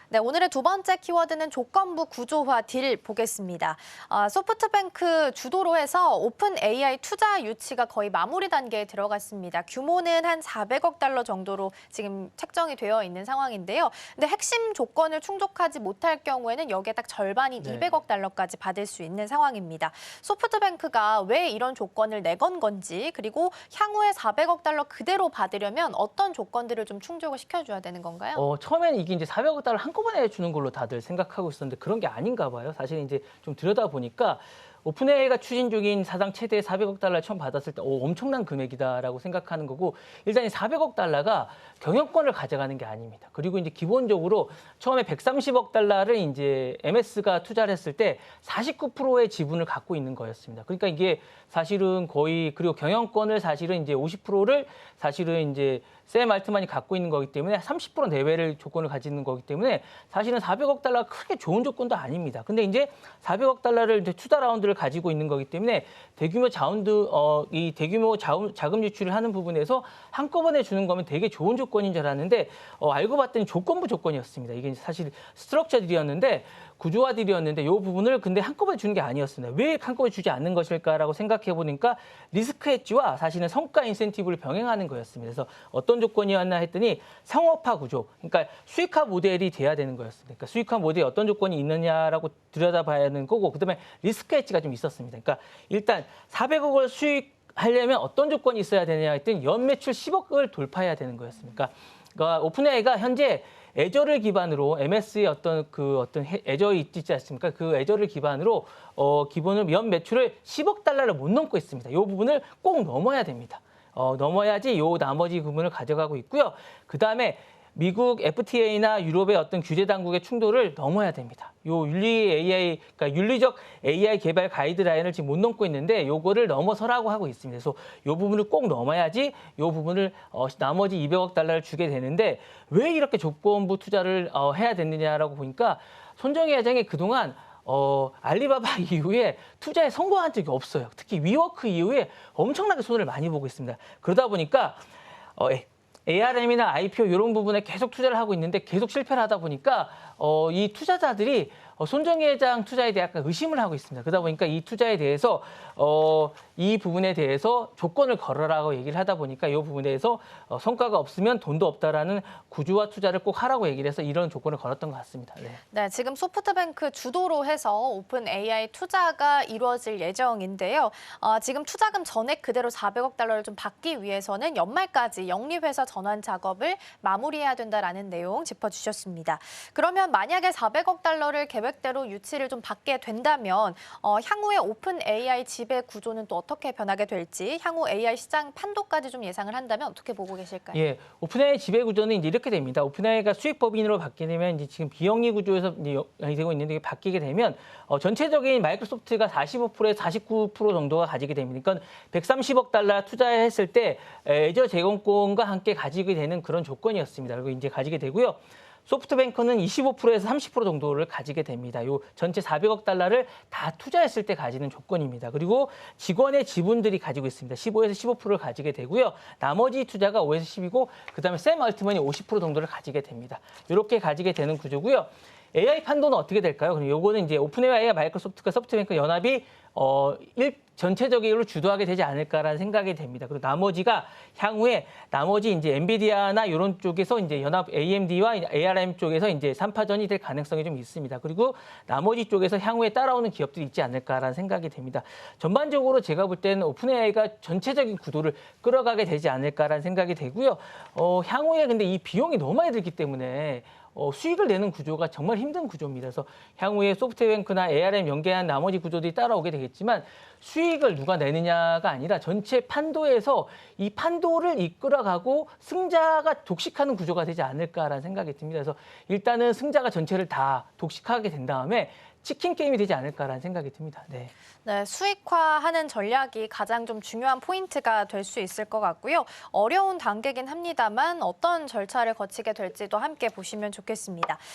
네, 오늘의 두 번째 키워드는 조건부 구조화 딜 보겠습니다. 소프트뱅크 주도로 해서 오픈 AI 투자 유치가 거의 마무리 단계에 들어갔습니다. 규모는 한 400억 달러 정도로 지금 책정이 되어 있는 상황인데요. 근데 핵심 조건을 충족하지 못할 경우에는 여기에 딱 절반인 200억 달러까지 받을 수 있는 상황입니다. 소프트뱅크가 왜 이런 조건을 내건 건지, 그리고 향후에 400억 달러 그대로 받으려면 어떤 조건들을 좀 충족을 시켜줘야 되는 건가요? 처음에는 이게 이제 400억 달러 한꺼번에 주는 걸로 다들 생각하고 있었는데 그런 게 아닌가 봐요. 사실 이제 좀 들여다보니까 오픈AI가 추진 중인 사상 최대 400억 달러를 처음 받았을 때 엄청난 금액이다라고 생각하는 거고, 일단 이 400억 달러가 경영권을 가져가는 게 아닙니다. 그리고 이제 기본적으로 처음에 130억 달러를 이제 MS가 투자를 했을 때 49%의 지분을 갖고 있는 거였습니다. 그러니까 이게 사실은 거의, 그리고 경영권을 사실은 이제 50%를 사실은 이제 샘 알트만이 갖고 있는 거기 때문에 30% 내외를 조건을 가지는 거기 때문에 사실은 400억 달러가 크게 좋은 조건도 아닙니다. 근데 이제 400억 달러를 이제 투자 라운드를 가지고 있는 거기 때문에 대규모 자금 유출을 하는 부분에서 한꺼번에 주는 거면 되게 좋은 조건인 줄 알았는데 알고 봤더니 조건부 조건이었습니다. 이게 사실 스트럭처 딜이었는데, 구조화 딜이었는데 이 부분을 근데 한꺼번에 주는 게 아니었습니다. 왜 한꺼번에 주지 않는 것일까라고 생각해 보니까 리스크 헤지와 사실은 성과 인센티브를 병행하는 거였습니다. 그래서 어떤 조건이었나 했더니 상업화 구조, 그러니까 수익화 모델이 돼야 되는 거였습니다. 그러니까 수익화 모델에 어떤 조건이 있느냐라고 들여다봐야 하는 거고, 그다음에 리스크 헤지가 좀 있었습니다. 그러니까 일단 400억을 수익하려면 어떤 조건이 있어야 되냐 했더니 연 매출 10억을 돌파해야 되는 거였습니다. 그러니까 오픈AI가 현재 애저를 기반으로 MS의 어떤 애저 있지 않습니까? 그 애저를 기반으로 기본을 연 매출을 10억 달러를 못 넘고 있습니다. 이 부분을 꼭 넘어야 됩니다. 넘어야지 요 나머지 부분을 가져가고 있고요. 그다음에 미국 FTA나 유럽의 어떤 규제 당국의 충돌을 넘어야 됩니다. 그러니까 윤리적 AI 개발 가이드라인을 지금 못 넘고 있는데 요거를 넘어서라고 하고 있습니다. 그래서 요 부분을 꼭 넘어야지 요 부분을 나머지 200억 달러를 주게 되는데, 왜 이렇게 조건부 투자를 해야 되느냐라고 보니까 손정희 회장이 그동안 알리바바 이후에 투자에 성공한 적이 없어요. 특히 위워크 이후에 엄청나게 손해를 많이 보고 있습니다. 그러다 보니까 ARM이나 IPO 이런 부분에 계속 투자를 하고 있는데 계속 실패를 하다 보니까 이 투자자들이 손정희 회장 투자에 대해 약간 의심을 하고 있습니다. 그러다 보니까 이 투자에 대해서 이 부분에 대해서 조건을 걸어라고 얘기를 하다 보니까 이 부분에 대해서 성과가 없으면 돈도 없다라는 구조화 투자를 꼭 하라고 얘기를 해서 이런 조건을 걸었던 것 같습니다. 네, 지금 소프트뱅크 주도로 해서 오픈 AI 투자가 이루어질 예정인데요. 지금 투자금 전액 그대로 400억 달러를 좀 받기 위해서는 연말까지 영리회사 전환 작업을 마무리해야 된다라는 내용 짚어주셨습니다. 그러면 만약에 400억 달러를 계획대로 유치를 좀 받게 된다면 향후에 오픈 AI 지배 구조는 또 어떻게 변하게 될지, 향후 AI 시장 판도까지 좀 예상을 한다면 어떻게 보고 계실까요? 예, 오픈AI 지배 구조는 이제 이렇게 됩니다. 오픈AI가 수익 법인으로 바뀌게 되면 이제 지금 비영리 구조에서 이제 되고 있는데, 이게 바뀌게 되면 전체적인 마이크로소프트가 45%에서 49% 정도가 가지게 됩니다. 그러니까 130억 달러 투자했을 때 애저 제공권과 함께 가지게 되는 그런 조건이었습니다. 그리고 이제 가지게 되고요. 소프트뱅크는 25%에서 30% 정도를 가지게 됩니다. 요 전체 400억 달러를 다 투자했을 때 가지는 조건입니다. 그리고 직원의 지분들이 가지고 있습니다. 15에서 15%를 가지게 되고요. 나머지 투자가 5에서 10이고, 그다음에 샘 알트만이 50% 정도를 가지게 됩니다. 이렇게 가지게 되는 구조고요. AI 판도는 어떻게 될까요? 그럼 요거는 이제 오픈AI와 마이크로소프트가 소프트뱅크 연합이 전체적으로 주도하게 되지 않을까라는 생각이 됩니다. 그리고 나머지가 향후에 나머지 이제 엔비디아나 이런 쪽에서 이제 연합 AMD와 ARM 쪽에서 이제 3파전이 될 가능성이 좀 있습니다. 그리고 나머지 쪽에서 향후에 따라오는 기업들이 있지 않을까라는 생각이 됩니다. 전반적으로 제가 볼 때는 오픈AI가 전체적인 구도를 끌어가게 되지 않을까라는 생각이 되고요. 향후에 근데 이 비용이 너무 많이 들기 때문에 수익을 내는 구조가 정말 힘든 구조입니다. 그래서 향후에 소프트뱅크나 ARM 연계한 나머지 구조들이 따라오게 되겠지만, 수익을 누가 내느냐가 아니라 전체 판도에서 이 판도를 이끌어가고 승자가 독식하는 구조가 되지 않을까라는 생각이 듭니다. 그래서 일단은 승자가 전체를 다 독식하게 된 다음에 치킨 게임이 되지 않을까라는 생각이 듭니다. 네. 네, 수익화하는 전략이 가장 좀 중요한 포인트가 될 수 있을 것 같고요. 어려운 단계긴 합니다만 어떤 절차를 거치게 될지도 함께 보시면 좋겠습니다.